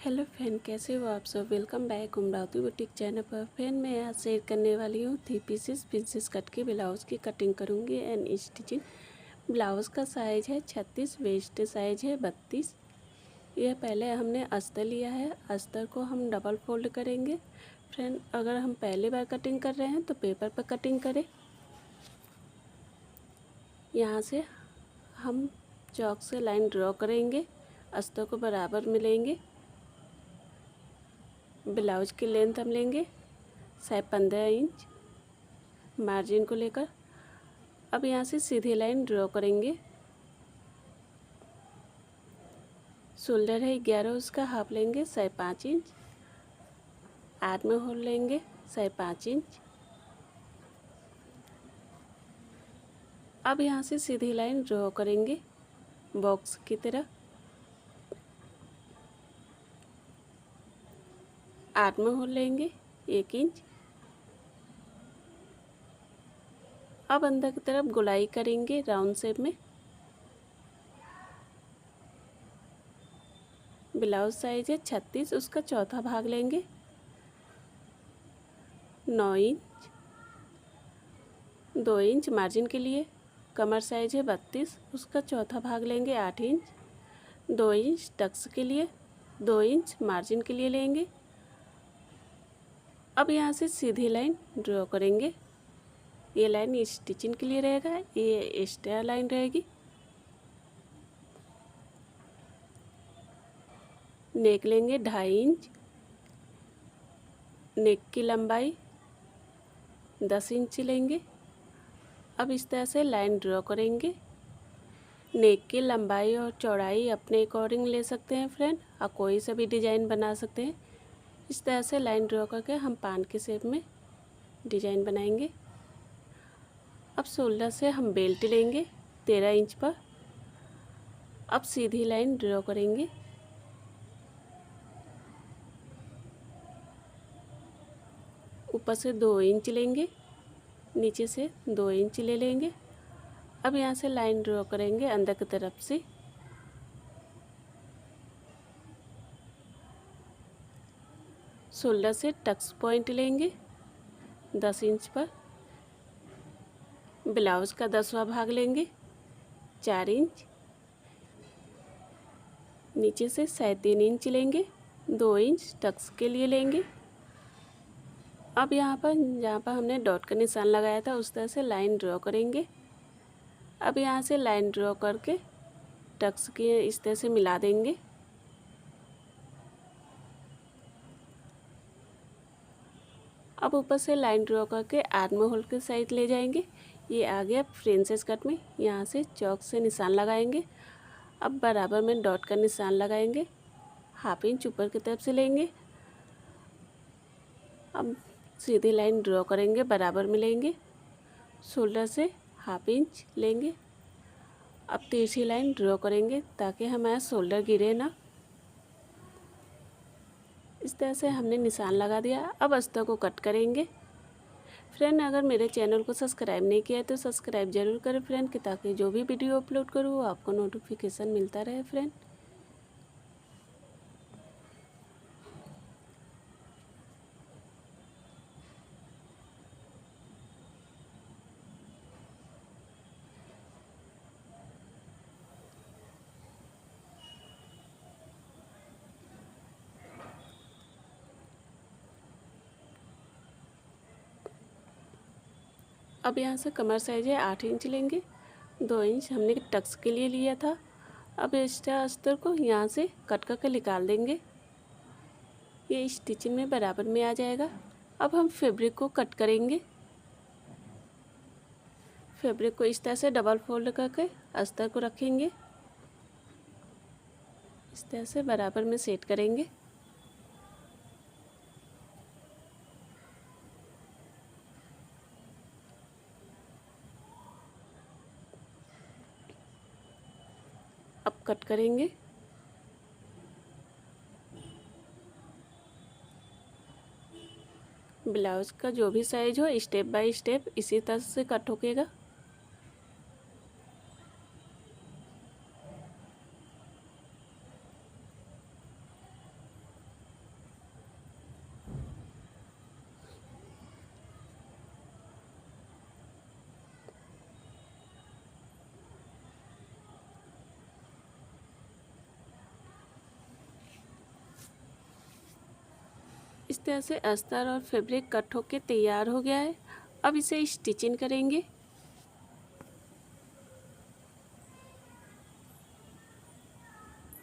Hello friend, कैसे हो आप सब। Welcome back Amravati boutique channel पर। फ्रेंड, मैं आज शेयर करने वाली हूँ 3 पीसेस प्रिंसेस कट के ब्लाउज़ की कटिंग करूँगी एंड स्टिचिंग। ब्लाउज़ का साइज़ है 36, वेस्ट साइज़ है 32। यह पहले हमने अस्तर लिया है, अस्तर को हम डबल फोल्ड करेंगे। फ्रेंड, अगर हम पहली बार कटिंग कर रहे हैं तो पेपर पर कटिंग करें। यहाँ से हम चौक से लाइन ड्रॉ करेंगे, अस्तर को बराबर मिलेंगे। ब्लाउज़ की लेंथ हम लेंगे 15 इंच मार्जिन को लेकर। अब यहाँ से सीधी लाइन ड्रॉ करेंगे। शोल्डर है 11, उसका हाफ लेंगे 5.5 इंच। आर्म में होल लेंगे 5.5 इंच। अब यहाँ से सीधी लाइन ड्रॉ करेंगे बॉक्स की तरह। आर्म में होल लेंगे 1 इंच। अब अंदर की तरफ गोलाई करेंगे राउंड शेप में। ब्लाउज साइज है 36, उसका चौथा भाग लेंगे 9 इंच। 2 इंच मार्जिन के लिए। कमर साइज है 32, उसका चौथा भाग लेंगे 8 इंच। 2 इंच टक्स के लिए, 2 इंच मार्जिन के लिए लेंगे। अब यहाँ से सीधी लाइन ड्रॉ करेंगे। ये लाइन स्टिचिंग के लिए रहेगा, ये एक्स्ट्रा लाइन रहेगी। नेक लेंगे 2.5 इंच। नेक की लंबाई 10 इंच लेंगे। अब इस तरह से लाइन ड्रॉ करेंगे। नेक की लंबाई और चौड़ाई अपने अकॉर्डिंग ले सकते हैं फ्रेंड, और कोई सा भी डिज़ाइन बना सकते हैं। इस तरह से लाइन ड्रॉ करके हम पान के शेप में डिज़ाइन बनाएंगे। अब शोल्डर से हम बेल्ट लेंगे 13 इंच पर। अब सीधी लाइन ड्रॉ करेंगे। ऊपर से 2 इंच लेंगे, नीचे से 2 इंच ले लेंगे। अब यहाँ से लाइन ड्रॉ करेंगे अंदर की तरफ से। शोल्डर से टक्स पॉइंट लेंगे 10 इंच पर। ब्लाउज़ का 10वां भाग लेंगे 4 इंच। नीचे से 3.5 इंच लेंगे, 2 इंच टक्स के लिए लेंगे। अब यहाँ पर जहाँ पर हमने डॉट का निशान लगाया था उस तरह से लाइन ड्रॉ करेंगे। अब यहाँ से लाइन ड्रॉ करके टक्स के इस तरह से मिला देंगे। अब ऊपर से लाइन ड्रॉ करके आर्म होल के साइड ले जाएंगे। ये आ गया प्रिंसेस कट में। यहाँ से चौक से निशान लगाएंगे। अब बराबर में डॉट का निशान लगाएंगे, 1/2 इंच ऊपर की तरफ से लेंगे। अब सीधी लाइन ड्रॉ करेंगे, बराबर में लेंगे। शोल्डर से 1/2 इंच लेंगे। अब तिरछी लाइन ड्रॉ करेंगे ताकि हमारा शोल्डर गिरे ना। इस तरह से हमने निशान लगा दिया। अब अस्तर को कट करेंगे। फ्रेंड, अगर मेरे चैनल को सब्सक्राइब नहीं किया है तो सब्सक्राइब जरूर करें फ्रेंड, कि ताकि जो भी वीडियो अपलोड करूँ वो आपको नोटिफिकेशन मिलता रहे फ्रेंड। अब यहाँ से कमर साइज है 8 इंच लेंगे, 2 इंच हमने टक्स के लिए लिया था। अब एक्स्ट्रा अस्तर को यहाँ से कट करके निकाल देंगे। ये स्टिचिंग में बराबर में आ जाएगा। अब हम फैब्रिक को कट करेंगे। फैब्रिक को इस तरह से डबल फोल्ड करके अस्तर को रखेंगे। इस तरह से बराबर में सेट करेंगे। अब कट करेंगे। ब्लाउज़ का जो भी साइज हो स्टेप बाय स्टेप इसी तरह से कट होकेगा। इस तरह से अस्तर और फैब्रिक कट होके तैयार हो गया है। अब इसे स्टिचिंग करेंगे।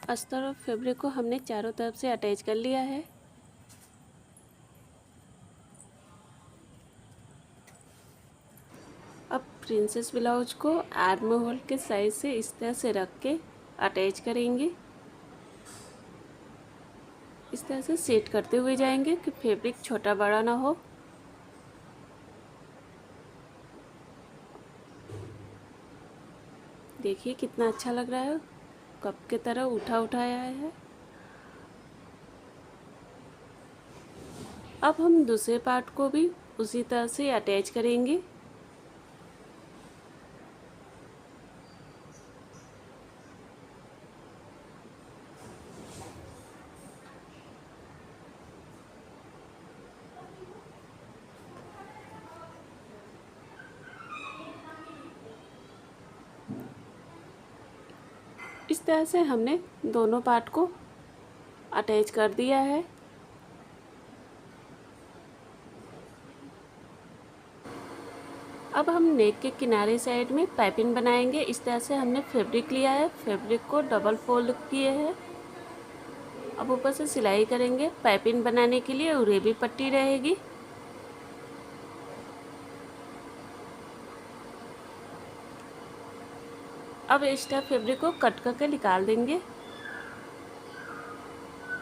अस्तर और फैब्रिक को हमने चारों तरफ से अटैच कर लिया है। अब प्रिंसेस ब्लाउज को आर्म होल के साइज से इस तरह से रख के अटैच करेंगे। इस तरह से सेट करते हुए जाएंगे कि फैब्रिक छोटा बड़ा ना हो। देखिए कितना अच्छा लग रहा है, कप के तरह उठा उठाया है। अब हम दूसरे पार्ट को भी उसी तरह से अटैच करेंगे। इस तरह से हमने दोनों पार्ट को अटैच कर दिया है। अब हम नेक के किनारे साइड में पाइपिंग बनाएंगे। इस तरह से हमने फैब्रिक लिया है, फैब्रिक को डबल फोल्ड किए हैं। अब ऊपर से सिलाई करेंगे। पाइपिंग बनाने के लिए उरेबी पट्टी रहेगी। अब एक्स्ट्रा फैब्रिक को कट करके निकाल देंगे।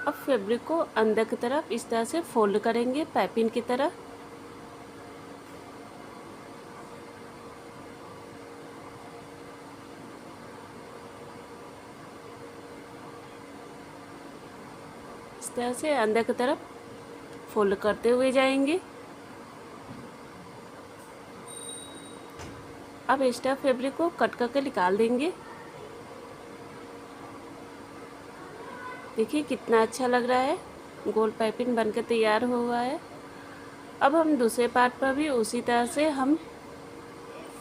अब फैब्रिक को अंदर की तरफ इस तरह से फोल्ड करेंगे पाइपिंग की तरह। इस तरह से अंदर की तरफ फोल्ड करते हुए जाएंगे। अब एक्स्ट्रा फैब्रिक को कट करके निकाल देंगे। देखिए कितना अच्छा लग रहा है, गोल पाइपिंग बनकर तैयार हुआ है। अब हम दूसरे पार्ट पर भी उसी तरह से हम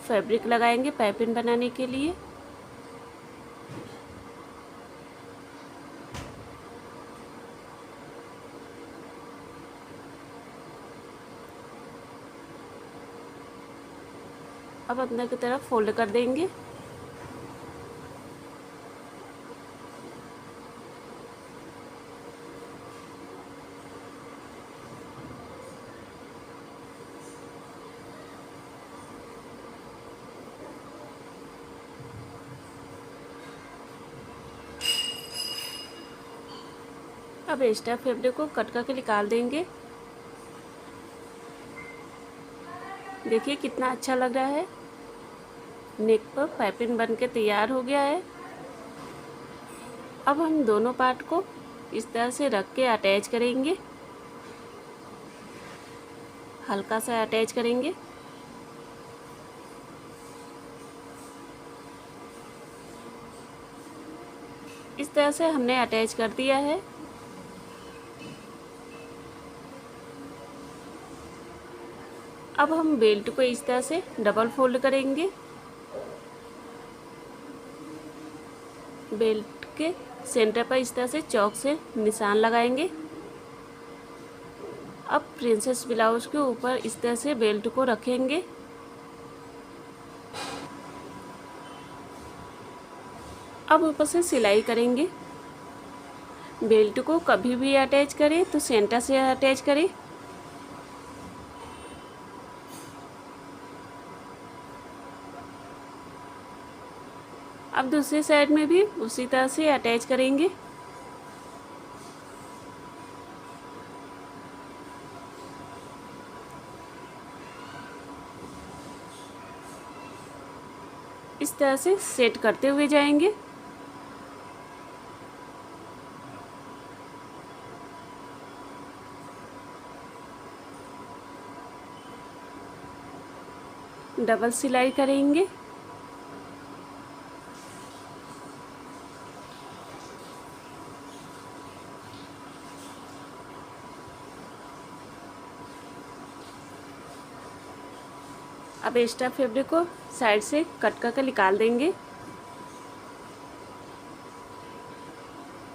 फैब्रिक लगाएंगे पाइपिंग बनाने के लिए। अब अंदर की तरफ फोल्ड कर देंगे। अब एक्स्ट्रा फैब्रिक को कट करके निकाल देंगे। देखिए कितना अच्छा लग रहा है, नेक पर पाइपिंग बन के तैयार हो गया है। अब हम दोनों पार्ट को इस तरह से रख के अटैच करेंगे, हल्का सा अटैच करेंगे। इस तरह से हमने अटैच कर दिया है। अब हम बेल्ट को इस तरह से डबल फोल्ड करेंगे। बेल्ट के सेंटर पर इस तरह से चौक से निशान लगाएंगे। अब प्रिंसेस ब्लाउज के ऊपर इस तरह से बेल्ट को रखेंगे। अब ऊपर से सिलाई करेंगे। बेल्ट को कभी भी अटैच करें तो सेंटर से अटैच करें। अब दूसरी साइड में भी उसी तरह से अटैच करेंगे। इस तरह से सेट करते हुए जाएंगे। डबल सिलाई करेंगे। अब एक्स्ट्रा फैब्रिक को साइड से कट करके निकाल देंगे।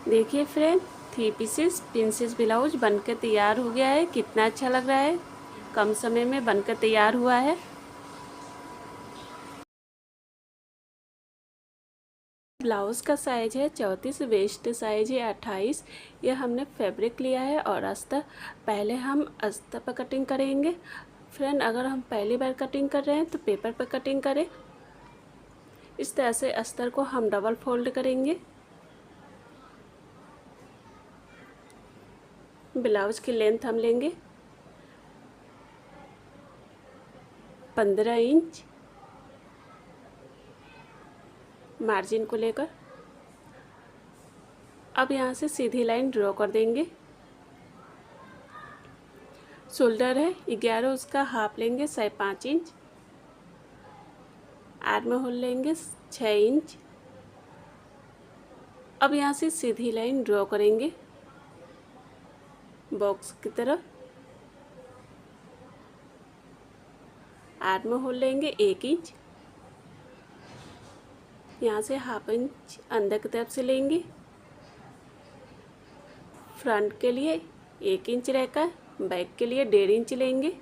देखिए फ्रेंड 3 पीसेस प्रिंसेस ब्लाउज बनकर तैयार हो गया है। कितना अच्छा लग रहा है, कम समय में बनकर तैयार हुआ है। ब्लाउज़ का साइज़ है 34, वेस्ट साइज़ है 28। यह हमने फैब्रिक लिया है और अस्तर पहले हम अस्तर पर कटिंग करेंगे। फ्रेंड, अगर हम पहली बार कटिंग कर रहे हैं तो पेपर पर कटिंग करें। इस तरह से अस्तर को हम डबल फोल्ड करेंगे। ब्लाउज़ की लेंथ हम लेंगे 15 इंच। मार्जिन को लेकर अब यहाँ से सीधी लाइन ड्रॉ कर देंगे। शोल्डर है 11, उसका हाफ लेंगे 5.5 इंच। आर्म होल लेंगे 6 इंच। अब यहाँ से सीधी लाइन ड्रॉ करेंगे बॉक्स की तरफ। आर्म होल लेंगे 1 इंच। यहाँ से हाफ इंच अंदर की तरफ से लेंगे। फ्रंट के लिए 1 इंच रहकर, बैक के लिए 1.5 इंच लेंगे।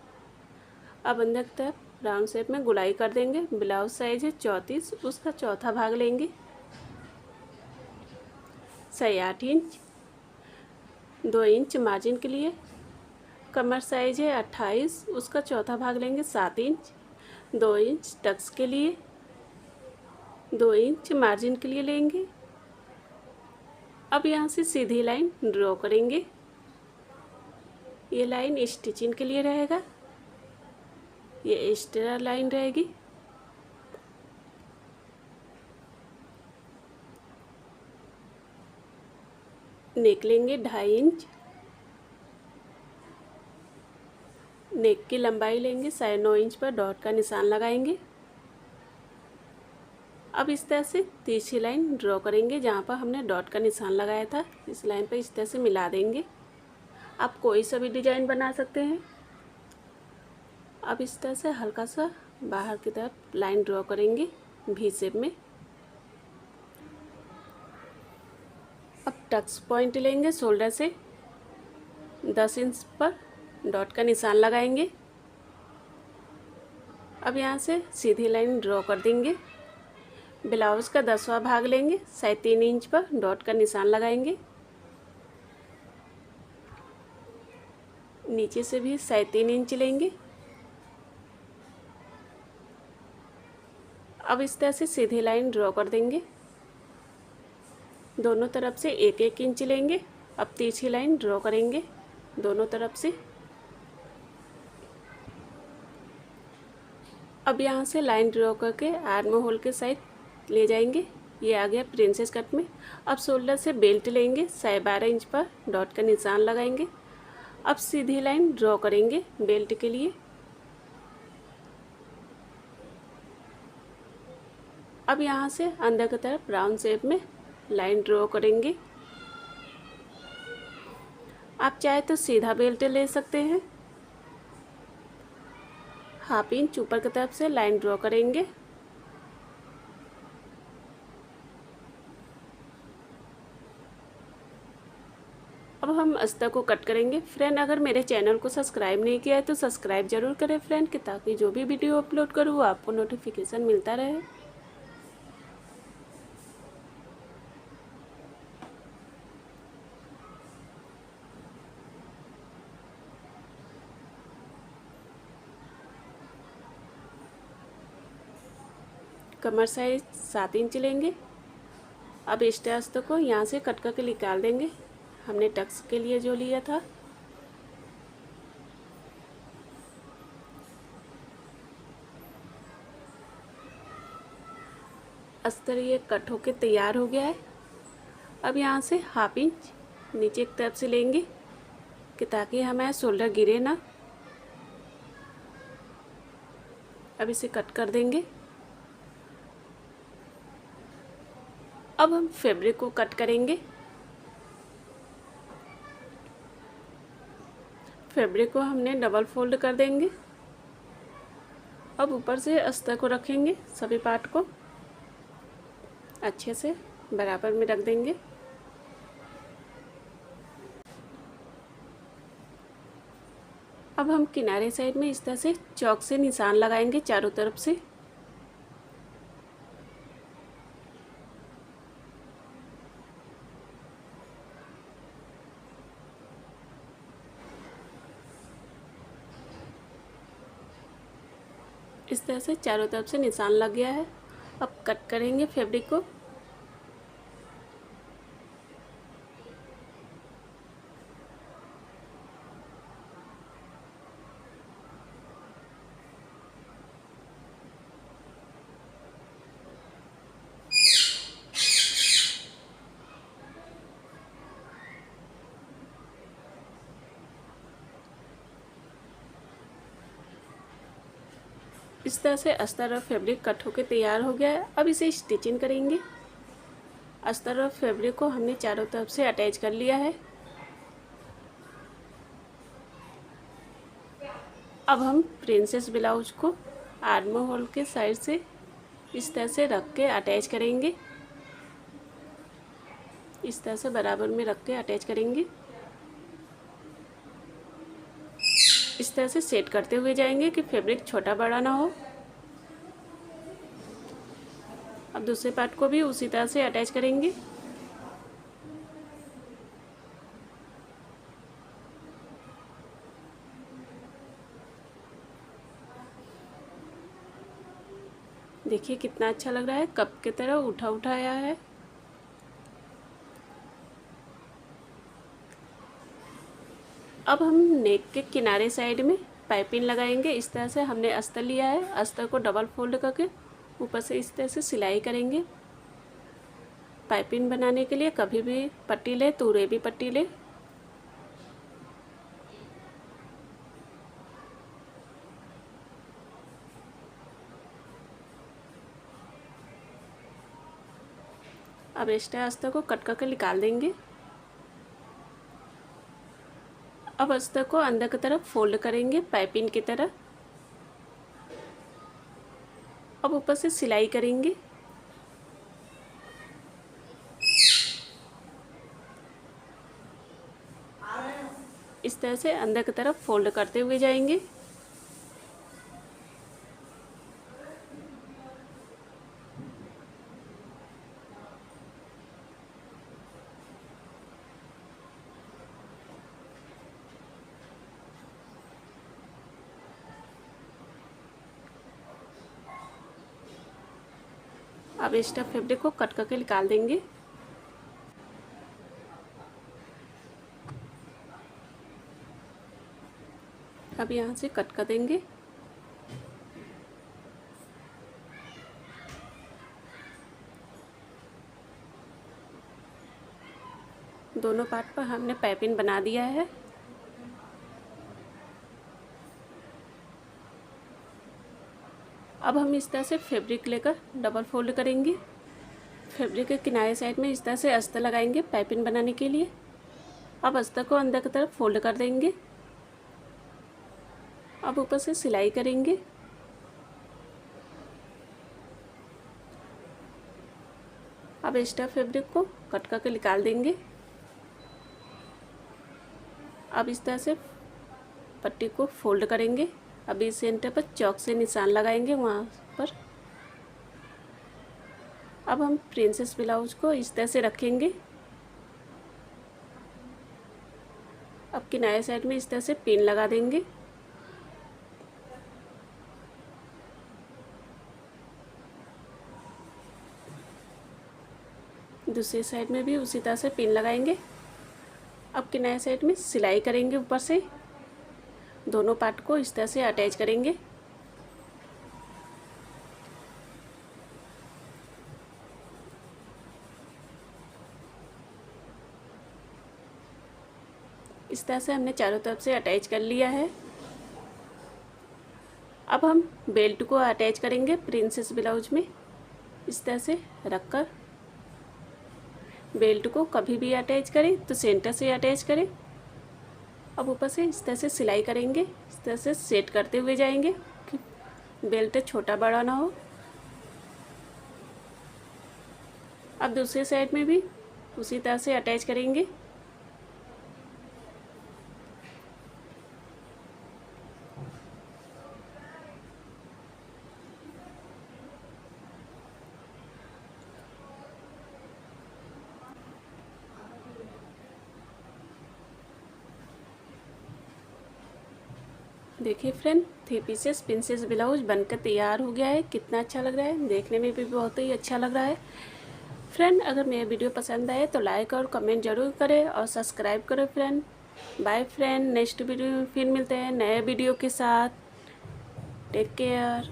अब अंदर की तरफ राउंड शेप में गुलाई कर देंगे। ब्लाउज साइज है 34, उसका चौथा भाग लेंगे 8 इंच। 2 इंच मार्जिन के लिए। कमर साइज है 28, उसका चौथा भाग लेंगे 7 इंच। 2 इंच टक्स के लिए, 2 इंच मार्जिन के लिए लेंगे। अब यहाँ से सीधी लाइन ड्रॉ करेंगे। ये लाइन स्टिचिंग के लिए रहेगा, ये एक्स्ट्रा लाइन रहेगी। नेक लेंगे 2.5 इंच। नेक की लंबाई लेंगे 9.5 इंच पर डॉट का निशान लगाएंगे। अब इस तरह से तीसरी लाइन ड्रॉ करेंगे जहाँ पर हमने डॉट का निशान लगाया था। इस लाइन पर इस तरह से मिला देंगे। आप कोई सा भी डिजाइन बना सकते हैं। अब इस तरह से हल्का सा बाहर की तरफ लाइन ड्रॉ करेंगे वी शेप में। अब टक्स पॉइंट लेंगे शोल्डर से 10 इंच पर डॉट का निशान लगाएंगे। अब यहाँ से सीधी लाइन ड्रॉ कर देंगे। ब्लाउज़ का 10वां भाग लेंगे 3.5 इंच पर डॉट का निशान लगाएंगे। नीचे से भी 3.5 इंच लेंगे। अब इस तरह से सीधी लाइन ड्रॉ कर देंगे। दोनों तरफ से 1-1 इंच लेंगे। अब तीसरी लाइन ड्रॉ करेंगे दोनों तरफ से। अब यहाँ से लाइन ड्रॉ करके आर्म होल के साइड ले जाएंगे। ये आ गया प्रिंसेस कट में। अब शोल्डर से बेल्ट लेंगे 12.5 इंच पर डॉट का निशान लगाएंगे। अब सीधी लाइन ड्रॉ करेंगे बेल्ट के लिए। अब यहाँ से अंदर की तरफ राउंड शेप में लाइन ड्रॉ करेंगे। आप चाहे तो सीधा बेल्ट ले सकते हैं। हाफ इंच ऊपर की तरफ से लाइन ड्रॉ करेंगे। अब हम अस्तर को कट करेंगे। फ्रेंड, अगर मेरे चैनल को सब्सक्राइब नहीं किया है तो सब्सक्राइब जरूर करें फ्रेंड, कि ताकि जो भी वीडियो अपलोड करूँ वो आपको नोटिफिकेशन मिलता रहे। कमर साइज 7 इंच लेंगे। अब एक्स्ट्रा अस्तर को यहाँ से कट करके निकाल देंगे, हमने टक्स के लिए जो लिया था। अस्तर ये कट होके तैयार हो गया है। अब यहाँ से हाफ इंच नीचे की तरफ से लेंगे कि ताकि हमारा शोल्डर गिरे ना। अब इसे कट कर देंगे। अब हम फैब्रिक को कट करेंगे। फैब्रिक को हमने डबल फोल्ड कर देंगे। अब ऊपर से अस्तर को रखेंगे, सभी पार्ट को अच्छे से बराबर में रख देंगे। अब हम किनारे साइड में इस तरह से चॉक से निशान लगाएंगे चारों तरफ से। इस तरह से चारों तरफ से निशान लग गया है। अब कट करेंगे फैब्रिक को। इस तरह से अस्तर और फैब्रिक कट होकर तैयार हो गया है। अब इसे स्टिचिंग करेंगे। अस्तर और फैब्रिक को हमने चारों तरफ से अटैच कर लिया है। अब हम प्रिंसेस ब्लाउज को आर्म होल के साइड से इस तरह से रख के अटैच करेंगे। इस तरह से बराबर में रख के अटैच करेंगे। इस तरह से सेट करते हुए जाएंगे कि फैब्रिक छोटा बड़ा ना हो। अब दूसरे पार्ट को भी उसी तरह से अटैच करेंगे। देखिए कितना अच्छा लग रहा है, कप की तरह उठा उठा आया है। अब हम नेक के किनारे साइड में पाइपिंग लगाएंगे। इस तरह से हमने अस्तर लिया है। अस्तर को डबल फोल्ड करके ऊपर से इस तरह से सिलाई करेंगे। पाइपिंग बनाने के लिए कभी भी पट्टी ले तो उरे भी पट्टी ले। अब एक्स्ट्रा अस्तर को कट करके निकाल देंगे। अब अस्तर को अंदर की तरफ फोल्ड करेंगे पाइपिंग की तरह। अब ऊपर से सिलाई करेंगे। इस तरह से अंदर की तरफ फोल्ड करते हुए जाएंगे। अब एक्स्ट्रा फैब्रिक को कट करके निकाल देंगे। अब यहाँ से कट कर देंगे। दोनों पार्ट पर हमने पाइपिंग बना दिया है। अब हम इस तरह से फैब्रिक लेकर डबल फोल्ड करेंगे। फैब्रिक के किनारे साइड में इस तरह से अस्तर लगाएंगे पाइपिंग बनाने के लिए। अब अस्तर को अंदर की तरफ फोल्ड कर देंगे। अब ऊपर से सिलाई करेंगे। अब एक्स्ट्रा फैब्रिक को कट करके निकाल देंगे। अब इस तरह से पट्टी को फोल्ड करेंगे। अब इस सेंटर पर चॉक से निशान लगाएंगे वहाँ पर। अब हम प्रिंसेस ब्लाउज को इस तरह से रखेंगे। अब किनारे साइड में इस तरह से पिन लगा देंगे। दूसरी साइड में भी उसी तरह से पिन लगाएंगे। अब किनारे साइड में सिलाई करेंगे ऊपर से। दोनों पार्ट को इस तरह से अटैच करेंगे। इस तरह से हमने चारों तरफ से अटैच कर लिया है। अब हम बेल्ट को अटैच करेंगे प्रिंसेस ब्लाउज में। इस तरह से रखकर बेल्ट को कभी भी अटैच करें तो सेंटर से अटैच करें। अब ऊपर से इस तरह से सिलाई करेंगे। इस तरह से सेट करते हुए जाएंगे कि बेल्ट छोटा बड़ा ना हो। अब दूसरी साइड में भी उसी तरह से अटैच करेंगे। देखिए फ्रेंड, 3 पीसेस प्रिंसेस ब्लाउज बनकर तैयार हो गया है। कितना अच्छा लग रहा है, देखने में भी बहुत ही अच्छा लग रहा है। फ्रेंड, अगर मेरा वीडियो पसंद आए तो लाइक और कमेंट जरूर करें और सब्सक्राइब करें friend. Bye friend, next video में फिर मिलते हैं नए वीडियो के साथ। Take care.